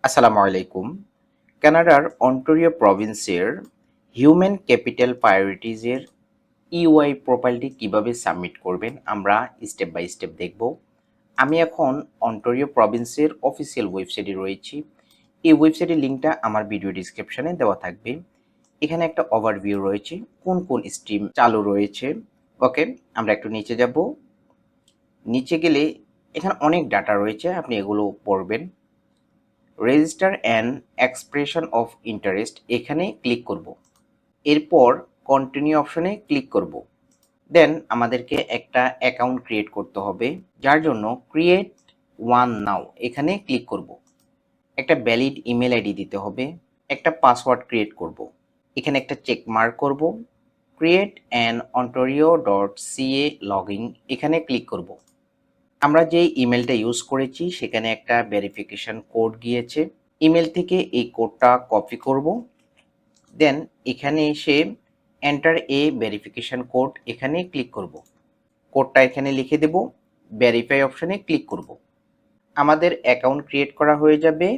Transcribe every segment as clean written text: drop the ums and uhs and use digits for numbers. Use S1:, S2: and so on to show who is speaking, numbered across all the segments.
S1: আসসালামু আলাইকুম। কানাডার অন্টারিও প্রভিন্সের হিউম্যান ক্যাপিটাল প্রায়োরিটিজের ইউআই প্রোফাইলটি কিভাবে সাবমিট করবেন আমরা স্টেপ বাই স্টেপ দেখব। আমি এখন অন্টারিও প্রভিন্সের অফিসিয়াল ওয়েবসাইটে রয়েছি। এই ওয়েবসাইটের লিঙ্কটা আমার ভিডিও ডিসক্রিপশনে দেওয়া থাকবে। এখানে একটা ওভারভিউ রয়েছে, কোন কোন স্ট্রিম চালু রয়েছে। ওকে, আমরা একটু নিচে যাব। নিচে গেলে এখানে অনেক ডাটা রয়েছে, আপনি এগুলো পড়বেন। Register and expression of interest এখানে ক্লিক করব। এরপর কন্টিনিউ অপশনে ক্লিক করব। দেন আমাদেরকে একটা অ্যাকাউন্ট ক্রিয়েট করতে হবে, যার জন্য ক্রিয়েট ওয়ান নাও এখানে ক্লিক করব। একটা ভ্যালিড ইমেল আইডি দিতে হবে, একটা পাসওয়ার্ড ক্রিয়েট করব। এখানে একটা চেক মার্ক করব। Create an Ontario dot CA log in এখানে ক্লিক করব। আমরা যে ইমেলটা ইউজ করেছি সেখানে একটা ভেরিফিকেশন কোড গিয়েছে। ইমেল থেকে এই কোডটা কপি করব। দেন এখানে এসে এন্টার এ ভেরিফিকেশন কোড এখানে ক্লিক করব। কোডটা এখানে লিখে দেব, ভেরিফাই অপশনে ক্লিক করব। আমাদের অ্যাকাউন্ট ক্রিয়েট করা হয়ে যাবে।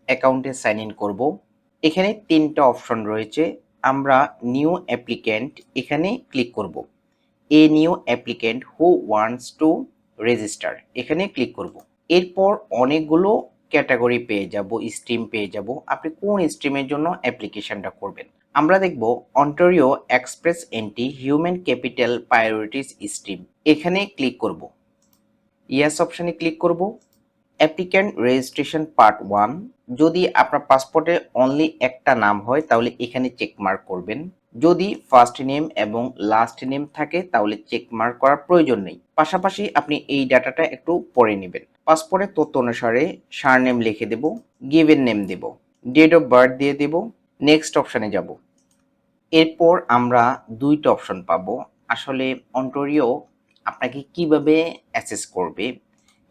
S1: অ্যাকাউন্টে সাইন ইন করব। এখানে তিনটা অপশন রয়েছে, আমরা নিউ অ্যাপ্লিক্যান্ট এখানে ক্লিক করব। A new applicant who wants to register এখানে ক্লিক করব। এরপর অনেকগুলো ক্যাটাগরি পেয়ে যাব, স্ট্রিম পেয়ে যাব, আপনি কোন স্ট্রিমের জন্য অ্যাপ্লিকেশনটা করবেন। আমরা দেখব Ontario express anti human capital priorities stream এখানে ক্লিক করব। ইয়েস অপশনে ক্লিক করব। অ্যাপ্লিক্যান্ট রেজিস্ট্রেশন পার্ট 1, যদি আপনার পাসপোর্টে অনলি একটা নাম হয় তাহলে এখানে চেক মার্ক করবেন। যদি ফার্স্ট নেম এবং লাস্ট নেম থাকে তাহলে চেক মার্ক করার প্রয়োজন নেই। পাশাপাশি আপনি এই ডাটাটা একটু পড়ে নেবেন। পাসপোর্টের তথ্য অনুসারে সারনেম লিখে দেব, গিভেন নেম দেব, ডেট অফ বার্থ দিয়ে দেব, নেক্সট অপশনে যাব। এরপর আমরা দুইটা অপশন পাবো। আসলে অন্টারিও আপনাকে কিভাবে অ্যাসেস করবে,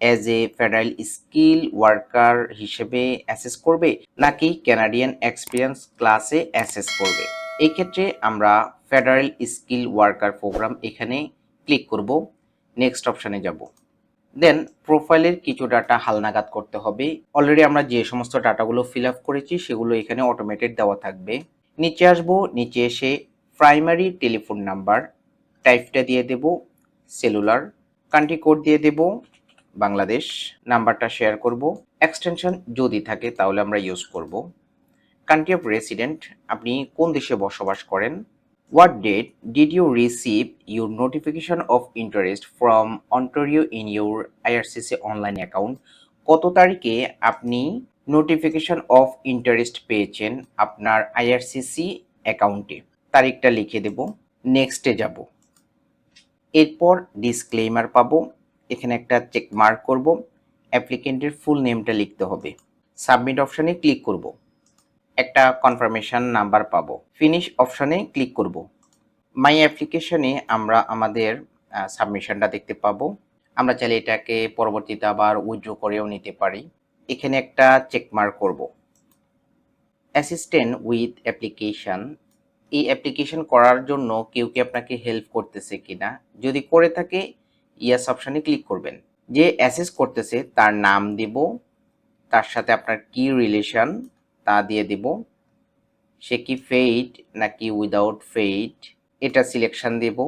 S1: as a federal skill worker হিসেবে অ্যাসেস করবে নাকি ক্যানাডিয়ান এক্সপিরিয়েন্স ক্লাসে অ্যাসেস করবে। এই ক্ষেত্রে আমরা ফেডারেল স্কিল ওয়ার্কার প্রোগ্রাম এখানে ক্লিক করব। নেক্সট অপশনে যাব। দেন প্রোফাইলের কিছু ডাটা হালনাগাদ করতে হবে। অলরেডি আমরা যে সমস্ত ডাটাগুলো ফিল আপ করেছি সেগুলো এখানে অটোমেটেড দেওয়া থাকবে। নিচে আসবো, নিচে এসে প্রাইমারি টেলিফোন নাম্বার টাইপটা দিয়ে দেব সেলুলার, কান্ট্রি কোড দিয়ে দেব বাংলাদেশ, নাম্বারটা শেয়ার করব। এক্সটেনশন যদি থাকে তাহলে আমরা ইউজ করব। কান্ট্রি অফ রেসিডেন্ট, আপনি কোন দেশে বসবাস করেন। What date did you receive your notification of interest from Ontario in your IRCC online account, কত তারিখে আপনি নোটিফিকেশন অফ ইন্টারেস্ট পেয়েছেন আপনার আইআরসিসি অ্যাকাউন্টে, তারিখটা লিখে দেব। নেক্সটে যাব। এরপর ডিসক্লেইমার পাবো, এখানে একটা চেক মার্ক করব। অ্যাপ্লিকেন্টের ফুল নেমটা লিখতে হবে। সাবমিট অপশানে ক্লিক করব। একটা কনফার্মেশন নাম্বার পাবো। ফিনিশ অপশানে ক্লিক করব। মাই অ্যাপ্লিকেশনে আমরা আমাদের সাবমিশনটা দেখতে পাবো। আমরা চাইলে এটাকে পরবর্তীতে আবার উইথড্র করেও নিতে পারি। এখানে একটা চেক মার্ক করব। অ্যাসিস্ট্যান্ট উইথ অ্যাপ্লিকেশন, এই অ্যাপ্লিকেশন করার জন্য কেউ কি আপনাকে হেল্প করতেছে কিনা, যদি করে থাকে ইয়েস অপশানে ক্লিক করবেন। যে অ্যাসেস করতেছে তার নাম দিব, তার সাথে আপনার কি রিলেশন তা দিয়ে দিব, সে কি ফেইড নাকি উইদাউট ফেইড এটা সিলেকশন দেব।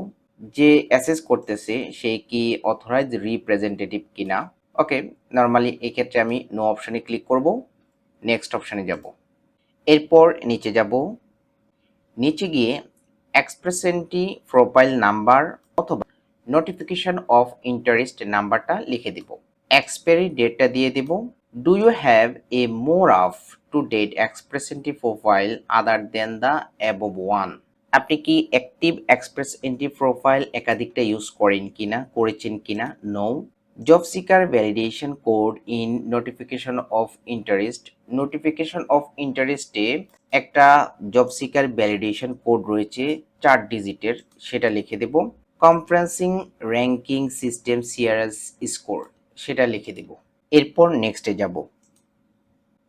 S1: যে অ্যাসেস করতেছে সে কি অথরাইজড রিপ্রেজেন্টেটিভ কিনা। ওকে, নর্মালি এক্ষেত্রে আমি নো অপশানে ক্লিক করব। নেক্সট অপশানে যাব। এরপর নিচে যাব। নিচে গিয়ে এক্সপ্রেসেন্টি প্রোফাইল নাম্বার অথবা নোটিফিকেশন অফ ইন্টারেস্ট নাম্বারটা লিখে দেব। এক্সপায়ারি ডেটটা দিয়ে দেব। Do you have a more up to date express entry profile other than the above one, আপনি কি অ্যাক্টিভ এক্সপ্রেস এন্ট্রি প্রোফাইল একাধিকটা ইউজ করেন কিনা, করেছেন কিনা, no. Job seeker validation code in notification of interest, notification of ইন্টারেস্টে একটা job seeker validation code রয়েছে 4 ডিজিটের, সেটা লিখে দেব। Comprehensive ranking system CRS score সেটা লিখে দেব। এরপর নেক্সটে যাব।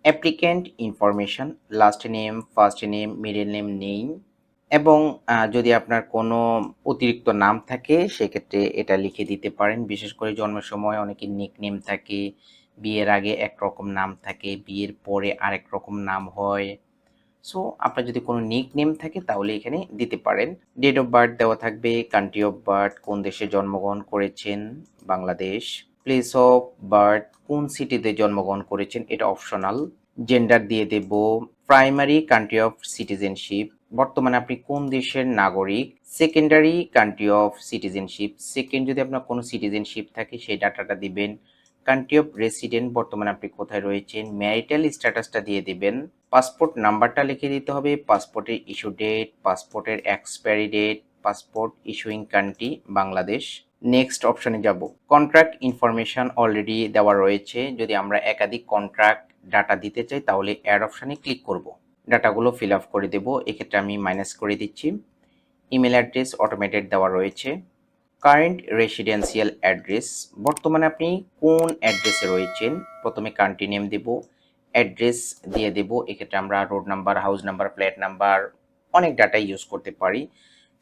S1: Applicant information, last name, first name, middle name নেই, এবং যদি আপনার কোনো অতিরিক্ত নাম থাকে সেক্ষেত্রে এটা লিখে দিতে পারেন। বিশেষ করে জন্মের সময় অনেকের নিকনেম থাকে, বিয়ের আগে একরকম নাম থাকে, বিয়ের পরে আরেক রকম নাম হয়। সো আপনার যদি কোনো নিক নেম থাকে তাহলে এখানে দিতে পারেন। ডেট অফ বার্থ দেওয়া থাকবে, কান্ট্রি অফ বার্থ কোন দেশে জন্মগ্রহণ করেছেন, বাংলাদেশ। প্লেস অফ বার্থ কোন সিটিতে জন্মগ্রহণ করেছেন, এটা অপশনাল। জেন্ডার দিয়ে দেব। প্রাইমারি কান্ট্রি অফ সিটিজেনশিপ, বর্তমানে আপনি কোন দেশের নাগরিক। Secondary country of citizenship, second যদি আপনার কোনো সিটিজেনশিপ থাকে সেই ডাটাটা দিবেন। কান্ট্রি অফ রেসিডেন্ট, বর্তমানে আপনি কোথায় রয়েছেন। ম্যারিটাল স্ট্যাটাসটা দিয়ে দিবেন। পাসপোর্ট নাম্বারটা লিখে দিতে হবে, পাসপোর্টের ইস্যু ডেট, পাসপোর্টের expiry date, passport issuing country Bangladesh. Next অপশনে যাব। কন্ট্রাক্ট ইনফরমেশন অলরেডি দেওয়া রয়েছে, যদি আমরা একাধিক কন্ট্রাক্ট ডাটা দিতে চাই তাহলে অ্যাড অপশনে ক্লিক করব। ডাটাগুলো ফিল আপ করে দেব, এক্ষেত্রে আমি মাইনাস করে দিচ্ছি। ইমেল অ্যাড্রেস অটোমেটেড দেওয়া রয়েছে। কারেন্ট রেসিডেন্সিয়াল অ্যাড্রেস, বর্তমানে আপনি কোন অ্যাড্রেসে রয়েছেন, প্রথমে কান্ট্রি নেম দেব, অ্যাড্রেস দিয়ে দেব। এক্ষেত্রে আমরা road number, house number, flat number অনেক ডাটা ইউজ করতে পারি।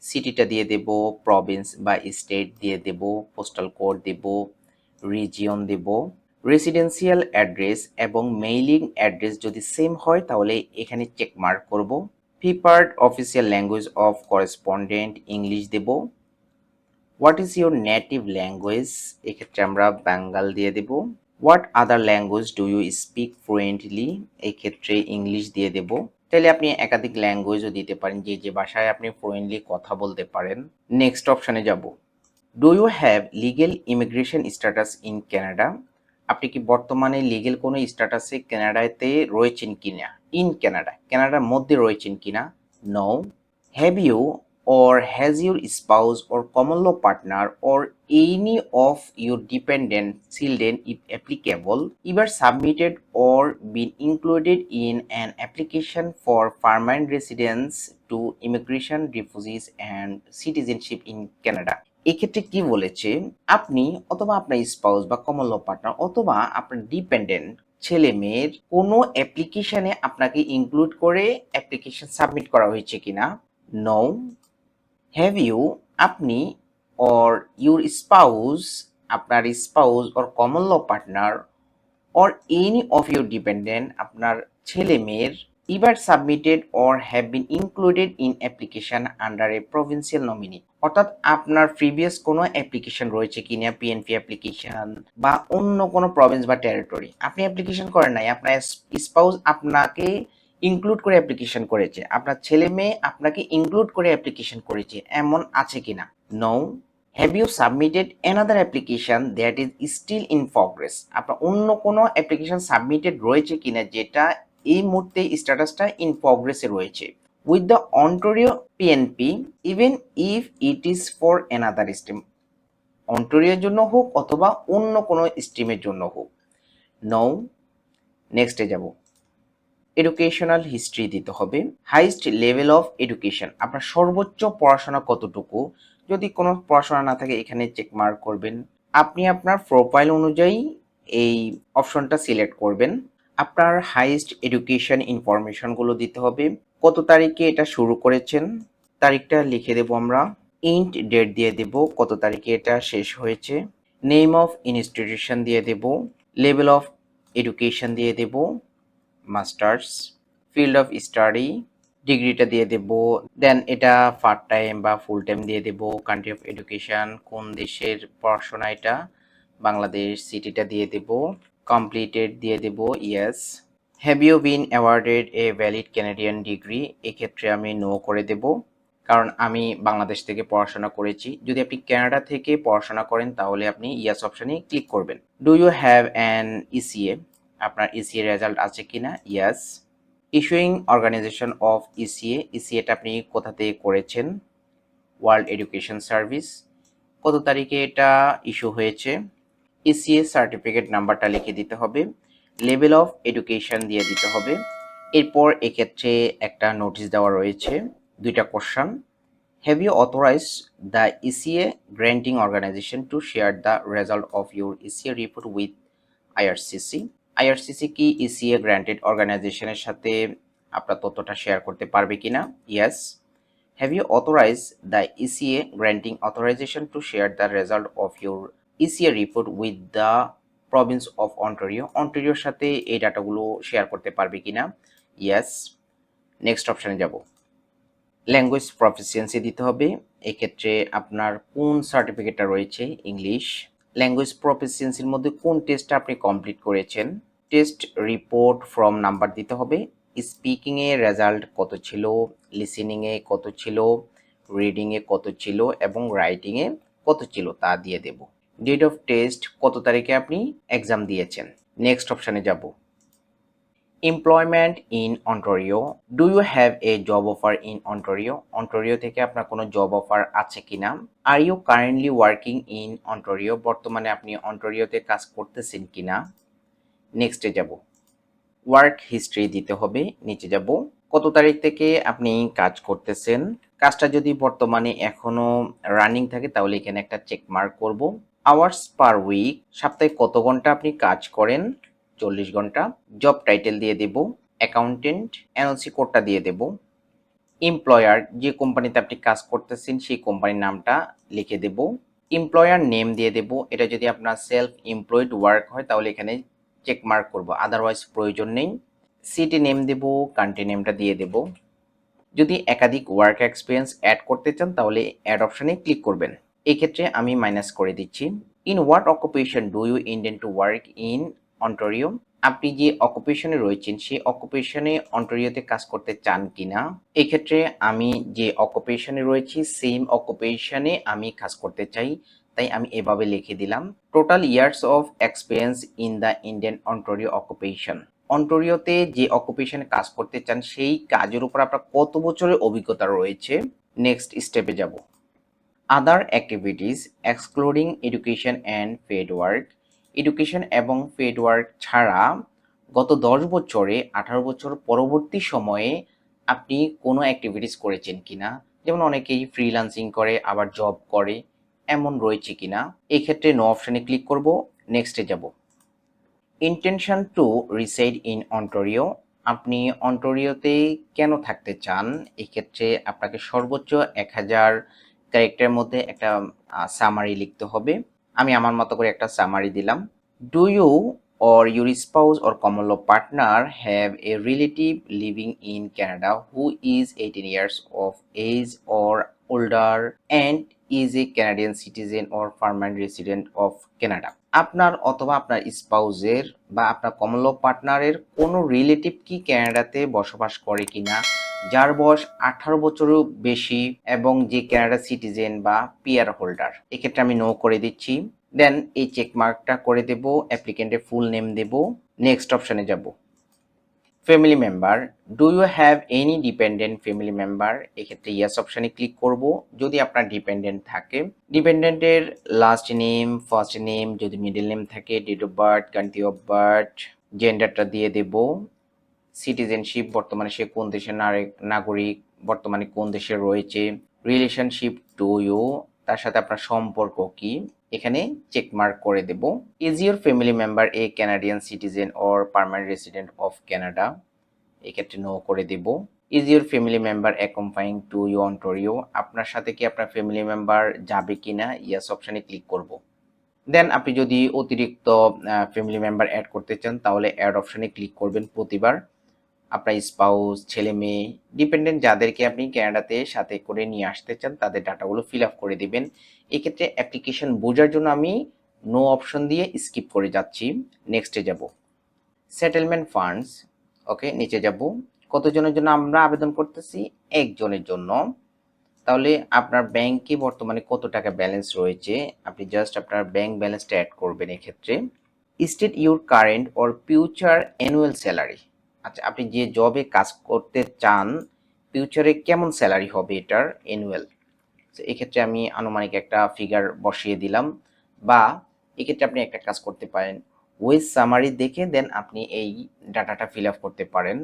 S1: সিটিটা দিয়ে দেব, প্রভিন্স বা স্টেট দিয়ে দেব, পোস্টাল কোড দেব, রিজিয়ন দেব। রেসিডেন্সিয়াল অ্যাড্রেস এবং মেইলিং অ্যাড্রেস যদি সেম হয় তাহলে এখানে চেক মার্ক করব। Preferred official language of correspondent English দেব। What is your native language, এক্ষেত্রে আমরা বাঙ্গাল দিয়ে দেব। What other language do you speak fluently, এই ক্ষেত্রে ইংলিশ দিয়ে দেব। তাহলে আপনি একাধিক ল্যাঙ্গুয়েজও দিতে পারেন, যে যে ভাষায় আপনি ফ্লুয়েন্টলি কথা বলতে পারেন। নেক্সট অপশনে যাব। Do you have legal immigration status in Canada, আপনি কি বর্তমানে লিগেল কোনো স্ট্যাটাসে কানাডাতে রয়েছেন কিনা, ইন ক্যানাডা, কানাডার মধ্যে রয়েছেন কিনা। No. Have you or has your spouse or common law partner or any of your dependent children, if applicable, ever submitted or been included in an application for permanent residence to immigration, refugees and citizenship in Canada? এক্ষেত্রে কি বলেছে, আপনি অথবা আপনার spouse বা common law partner অথবা আপনার dependent ছেলে মেয়ের কোনো অ্যাপ্লিকেশনে আপনাকে ইনক্লুড করে অ্যাপ্লিকেশন সাবমিট করা হয়েছে কিনা। নো। হ্যাভ ইউ, আপনি অর ইউর স্পাউস, আপনার spouse or common law partner or any of your dependent, আপনার ছেলে মেয়ের ever submitted or have been included in application under a provincial nominee, অর্থাৎ আপনার প্রিভিয়াস কোনো অ্যাপ্লিকেশন রয়েছে কিনা, পিএনপি অ্যাপ্লিকেশন বা অন্য কোনো প্রভিন্স বা টেরিটরি আপনি অ্যাপ্লিকেশন করেন নাই, আপনার স্পাউস আপনাকে ইনক্লুড করে অ্যাপ্লিকেশন করেছে, আপনার ছেলে মেয়ে আপনাকে ইনক্লুড করে অ্যাপ্লিকেশন করেছে, এমন আছে কিনা। No. Have you submitted another application that is still in progress, আপনার অন্য কোনো অ্যাপ্লিকেশন সাবমিটেড রয়েছে কিনা যেটা এই মুহূর্তে স্ট্যাটাসটা ইন প্রগ্রেসে রয়েছে with the Ontario PNP even if it is for another stream, অন্টারিওর জন্য হোক অথবা অন্য কোনো স্ট্রিমের জন্য হোক। নো। নেক্সটে যাব। এডুকেশনাল হিস্ট্রি দিতে হবে। হাইস্ট লেভেল অফ এডুকেশন, আপনার সর্বোচ্চ পড়াশোনা কতটুকু, যদি কোনো পড়াশোনা না থাকে এখানে চেক মার্ক করবেন। আপনি আপনার প্রোফাইল অনুযায়ী এই অপশনটা সিলেক্ট করবেন। আপনার হাইস্ট এডুকেশন ইনফরমেশনগুলো দিতে হবে, কত তারিখে এটা শুরু করেছেন তারিখটা লিখে দেব আমরা, ইন্ট ডেট দিয়ে দেব কত তারিখে এটা শেষ হয়েছে, নেম অফ ইনস্টিটিউশন দিয়ে দেব, লেভেল অফ এডুকেশন দিয়ে দেব মাস্টার্স, ফিল্ড অফ স্টাডি ডিগ্রিটা দিয়ে দেব, দেন এটা পার্ট টাইম বা ফুল টাইম দিয়ে দেব, কান্ট্রি অফ এডুকেশন কোন দেশের পড়াশোনা এটা, বাংলাদেশ, সিটিটা দিয়ে দেব, কমপ্লিটেড দিয়ে দেব yes. Have you been awarded a valid Canadian degree, এক্ষেত্রে আমি নো করে দেব, কারণ আমি বাংলাদেশ থেকে পড়াশোনা করেছি। যদি আপনি কানাডা থেকে পড়াশোনা করেন তাহলে আপনি ইয়েস অপশনে ক্লিক করবেন। Do you have an ECA, আপনার ইসিএ রেজাল্ট আছে কিনা, yes. Issuing organization of ECA, ইসিএটা আপনি কোথা থেকে করেছেন, ওয়ার্ল্ড এডুকেশন সার্ভিস, কত তারিখে এটা ইস্যু হয়েছে, ইসিএ সার্টিফিকেট নাম্বারটা লিখে দিতে হবে, লেভেল অফ এডুকেশন দিয়ে দিতে হবে। এরপর এক্ষেত্রে একটা নোটিশ দেওয়া রয়েছে, দুইটা question. Have you authorize the ECA granting organization to share the result of your ECA report with IRCC, IRCC কি ইসিএ গ্র্যান্টেড অর্গানাইজেশনের সাথে আপনার তথ্যটা শেয়ার করতে পারবে কিনা, yes. Have you authorize the ECA granting authorization to share the result of your ECA report with the province of Ontario, অন্টারিওর সাথে এই ডাটাগুলো শেয়ার করতে পারবে কিনা, ইয়েস। নেক্সট অপশানে যাব। ল্যাঙ্গুয়েজ প্রফিসিয়েন্সি দিতে হবে, এক্ষেত্রে আপনার কোন সার্টিফিকেটটা রয়েছে, ইংলিশ। ল্যাঙ্গুয়েজ প্রফিসিয়েন্সির মধ্যে কোন টেস্টটা আপনি কমপ্লিট করেছেন, টেস্ট রিপোর্ট ফ্রম নাম্বার দিতে হবে। স্পিকিংয়ে রেজাল্ট কত ছিল, লিসেনিংয়ে কত ছিল, রিডিংয়ে কত ছিল এবং রাইটিংয়ে কত ছিল তা দিয়ে দেব। ডেট অফ টেস্ট, কত তারিখে আপনি এক্সাম দিয়েছেন। নেক্সট অপশানে যাব। Employment in Ontario, do you have a job offer in Ontario, Ontario থেকে আপনার কোনো জব অফার আছে কিনা। Are you currently working in Ontario, বর্তমানে আপনি অন্টারিওতে কাজ করতেছেন কিনা। নেক্সটে যাব। ওয়ার্ক হিস্ট্রি দিতে হবে, নিচে যাব। কত তারিখ থেকে আপনি কাজ করতেছেন, কাজটা যদি বর্তমানে এখনো রানিং থাকে তাহলে এখানে একটা চেক মার্ক করব। আওয়ার্স পার উইক, সপ্তাহে কত ঘন্টা আপনি কাজ করেন, 40 ঘন্টা। জব টাইটেল দিয়ে দেব অ্যাকাউন্টেন্ট, এনওসি কোডটা দিয়ে দেব। এমপ্লয়ার, যে কোম্পানিতে আপনি কাজ করতেছেন সেই কোম্পানির নামটা লিখে দেব। এমপ্লয়ার নেম দিয়ে দেব, এটা যদি আপনার সেলফ এমপ্লয়েড ওয়ার্ক হয় তাহলে এখানে চেক মার্ক করব, আদারওয়াইজ প্রয়োজন নেই। সিটি নেম দেব, কান্ট্রি নেমটা দিয়ে দেব। যদি একাধিক ওয়ার্ক এক্সপিরিয়েন্স অ্যাড করতে চান তাহলে অ্যাড অপশানে ক্লিক করবেন, এই ক্ষেত্রে আমি মাইনাস করে দিচ্ছি। In what occupation do you intend to work in Ontario, আপনি যে অকুপেশনে রয়েছেন সেই অকুপেশনে অন্টারিওতে কাজ করতে চান কিনা। এই ক্ষেত্রে আমি যে অকুপেশনে রয়েছি সেম অকুপেশনে আমি কাজ করতে চাই, তাই আমি এভাবে লিখে দিলাম total years of experience in the Indian Ontario occupation. অন্টারিওতে যে অকুপেশনে কাজ করতে চান সেই কাজের উপর আপনার কত বছরের অভিজ্ঞতা রয়েছে। নেক্সট স্টেপে যাব। Other activities excluding education and paid work, education এবং পেড ওয়ার্ক ছাড়া গত 10 বছরে 18 বছর পরবর্তী সময়ে আপনি কোনো অ্যাক্টিভিটিস করেছেন কিনা, যেমন অনেকেই ফ্রিল্যান্সিং করে আবার জব করে, এমন রয়েছে কিনা। এই ক্ষেত্রে নো অপশানে ক্লিক করব, নেক্সটে যাব। Intention to reside in Ontario, আপনি অন্টারিওতে কেন থাকতে চান, এক্ষেত্রে আপনাকে সর্বোচ্চ 1000 ক্যারেক্টারের মধ্যে একটা সামারি লিখতে হবে। আমি আমার মতো করে একটা সামারি দিলাম। Do you or your spouse or common law partner have a relative living in Canada who is 18 years of age or older and is a Canadian citizen or permanent resident of Canada, আপনার অথবা আপনার স্পাউসের বা আপনার common ল পার্টনারের কোনো relative কি ক্যানাডাতে বসবাস করে কিনা, যার বয়স 18 বছরের বেশি এবং যে ক্যানাডা সিটিজেন বা পিআর হোল্ডার। এক্ষেত্রে আমি নো করে দিচ্ছি। দেন এই চেক মার্কটা করে দেব, অ্যাপ্লিকেন্টের ফুল নেম দেব। নেক্সট অপশানে যাব। Family member, do you have any dependent family member, এক্ষেত্রে ইয়েস অপশানে ক্লিক করব যদি আপনার ডিপেন্ডেন্ট থাকে। ডিপেন্ডেন্টের লাস্ট নেম, ফার্স্ট নেম, যদি মিডল নেম থাকে, date of birth, country of birth, জেন্ডারটা দিয়ে দেব। সিটিজেনশিপ, বর্তমানে সে কোন দেশের নাগরিক, বর্তমানে কোন দেশে রয়েছে। রিলেশনশিপ টু ইউ, তার সাথে আপনার সম্পর্ক কি, এখানে চেক মার্ক করে দেব। Is your family member a Canadian citizen or permanent resident of Canada, এক্ষেত্রে নো করে দেব। Is your family member accompanying to you Ontario, আপনার সাথে কি আপনার ফ্যামিলি মেম্বার যাবে কিনা, ইয়েস অপশানে ক্লিক করব। দেন আপনি যদি অতিরিক্ত ফ্যামিলি মেম্বার অ্যাড করতে চান তাহলে অ্যাড অপশানে ক্লিক করবেন প্রতিবার। আপনার স্পাউস, ছেলে মেয়ে, ডিপেন্ডেন্ট যাদেরকে আপনি ক্যানাডাতে সাথে করে নিয়ে আসতে চান তাদের ডাটাগুলো ফিল আপ করে দিবেন। এক্ষেত্রে অ্যাপ্লিকেশন বোঝার জন্য আমি নো অপশন দিয়ে স্কিপ করে যাচ্ছি। নেক্সটে যাব। সেটেলমেন্ট ফান্ডস, ওকে, নিচে যাব। কতজনের জন্য আমরা আবেদন করতেছি, একজনের জন্য। তাহলে আপনার ব্যাংকে বর্তমানে কত টাকা ব্যালেন্স রয়েছে, আপনি জাস্ট আপনার ব্যাংক ব্যালেন্সটা অ্যাড করবেন। এক্ষেত্রে state your current or future annual salary, আচ্ছা আপনি যে জবে কাজ করতে চান ফিউচারে কেমন স্যালারি হবে এটার অ্যানুয়াল, তো এক্ষেত্রে আমি আনুমানিক একটা ফিগার বসিয়ে দিলাম। বা এক্ষেত্রে আপনি একটা কাজ করতে পারেন, ওয়েজ সামারি দেখে দেন আপনি এই ডাটাটা ফিল আপ করতে পারেন।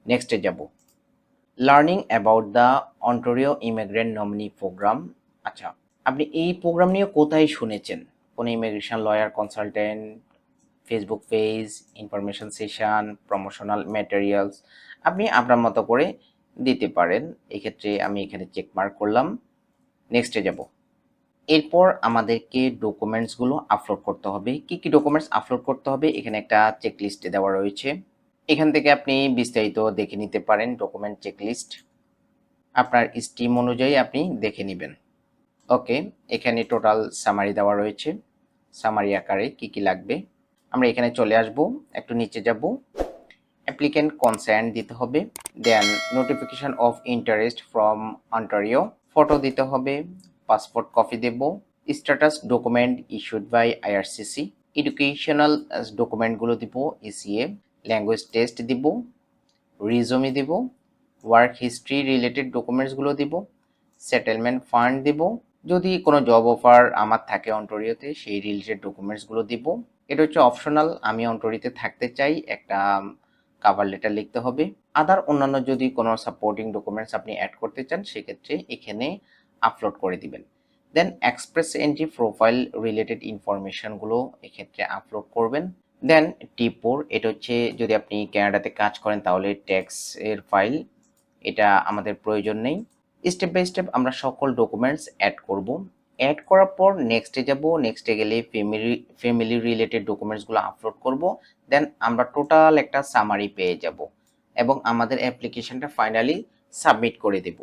S1: নেক্সটে যাব। Learning about the Ontario immigrant nominee program, আচ্ছা আপনি এই প্রোগ্রাম নিয়ে কোথায় শুনেছেন, কোন immigration lawyer, consultant, Facebook page, information session, promotional materials, আপনি আপনার মতো করে দিতে পারেন। এক্ষেত্রে আমি এখানে চেক মার্ক করলাম। নেক্সটে যাব। এরপর আমাদেরকে ডকুমেন্টসগুলো আপলোড করতে হবে। কি কি ডকুমেন্টস আপলোড করতে হবে এখানে একটা চেকলিস্টে দেওয়া রয়েছে। এখান থেকে আপনি বিস্তারিত দেখে নিতে পারেন ডকুমেন্ট চেকলিস্ট। আপনার স্ট্রিম অনুযায়ী আপনি দেখে নেবেন। ওকে, এখানে টোটাল সামারি দেওয়া রয়েছে, সামারি আকারে কি কি লাগবে। আমরা এখানে চলে আসব, একটু নিচে যাব, অ্যাপ্লিক্যান্ট কনসেন্ট দিতে হবে, then notification of interest from Ontario, photo দিতে হবে, পাসপোর্ট কপি দেব, status document issued by IRCC, educational ডকুমেন্টগুলো দিব ইসিএ, ল্যাঙ্গুয়েজ টেস্ট দিব, রিজুমে দিব, ওয়ার্ক হিস্ট্রি রিলেটেড ডকুমেন্টসগুলো দিব, সেটেলমেন্ট ফান্ড দিব, যদি কোনো জব অফার আমার থাকে অন্টোরিওতে সেই রিলেটেড ডকুমেন্টসগুলো দিব। এটা হচ্ছে অপশনাল, আমি অন্টোরিওতে থাকতে চাই, একটা কাভার লেটার লিখতে হবে। আদার অন্যান্য যদি কোনো সাপোর্টিং ডকুমেন্টস আপনি অ্যাড করতে চান সেক্ষেত্রে এখানে আপলোড করে দিবেন। দেন এক্সপ্রেস এন্ট্রি প্রোফাইল রিলেটেড ইনফরমেশনগুলো এক্ষেত্রে আপলোড করবেন। দেন টি4, এটা হচ্ছে যদি আপনি কানাডাতে কাজ করেন তাহলে ট্যাক্স এর ফাইল, এটা আমাদের প্রয়োজন নেই। স্টেপ বাই স্টেপ আমরা সকল ডকুমেন্টস অ্যাড করব। অ্যাড করার পর নেক্সটে যাব, নেক্সটে গেলে ফ্যামিলি রিলেটেড ডকুমেন্টসগুলো আপলোড করব। দেন আমরা টোটাল একটা সামারি পেয়ে যাব এবং আমাদের অ্যাপ্লিকেশনটা ফাইনালি সাবমিট করে দেব।